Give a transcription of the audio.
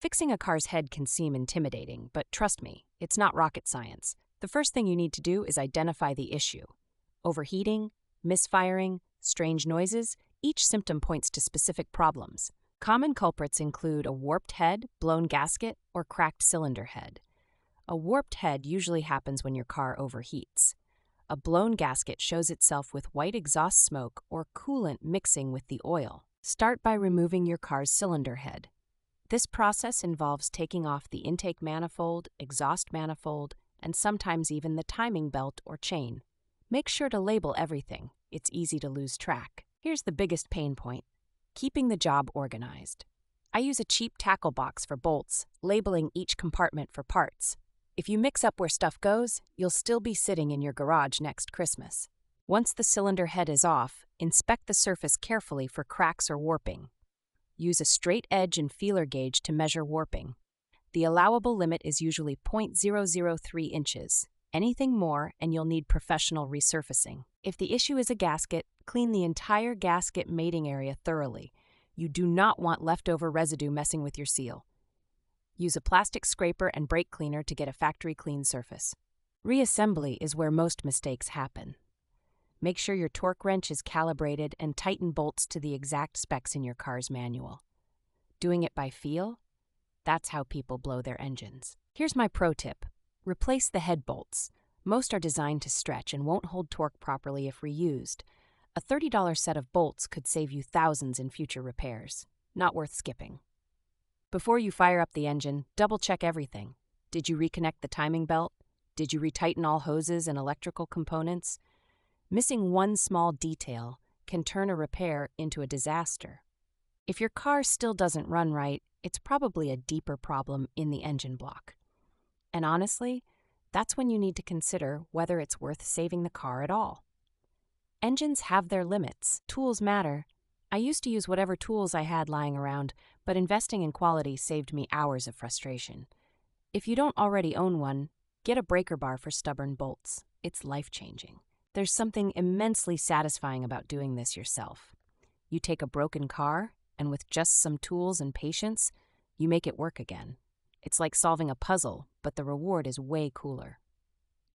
Fixing a car's head can seem intimidating, but trust me, it's not rocket science. The first thing you need to do is identify the issue. Overheating, misfiring, strange noises, each symptom points to specific problems. Common culprits include a warped head, blown gasket, or cracked cylinder head. A warped head usually happens when your car overheats. A blown gasket shows itself with white exhaust smoke or coolant mixing with the oil. Start by removing your car's cylinder head. This process involves taking off the intake manifold, exhaust manifold, and sometimes even the timing belt or chain. Make sure to label everything. It's easy to lose track. Here's the biggest pain point: keeping the job organized. I use a cheap tackle box for bolts, labeling each compartment for parts. If you mix up where stuff goes, you'll still be sitting in your garage next Christmas. Once the cylinder head is off, inspect the surface carefully for cracks or warping. Use a straight edge and feeler gauge to measure warping. The allowable limit is usually 0.003 inches. Anything more, and you'll need professional resurfacing. If the issue is a gasket, clean the entire gasket mating area thoroughly. You do not want leftover residue messing with your seal. Use a plastic scraper and brake cleaner to get a factory clean surface. Reassembly is where most mistakes happen. Make sure your torque wrench is calibrated and tighten bolts to the exact specs in your car's manual. Doing it by feel? That's how people blow their engines. Here's my pro tip. Replace the head bolts. Most are designed to stretch and won't hold torque properly if reused. A $30 set of bolts could save you thousands in future repairs. Not worth skipping. Before you fire up the engine, double-check everything. Did you reconnect the timing belt? Did you retighten all hoses and electrical components? Missing one small detail can turn a repair into a disaster. If your car still doesn't run right, it's probably a deeper problem in the engine block. And honestly, that's when you need to consider whether it's worth saving the car at all. Engines have their limits. Tools matter. I used to use whatever tools I had lying around, but investing in quality saved me hours of frustration. If you don't already own one, get a breaker bar for stubborn bolts. It's life-changing. There's something immensely satisfying about doing this yourself. You take a broken car, and with just some tools and patience, you make it work again. It's like solving a puzzle, but the reward is way cooler.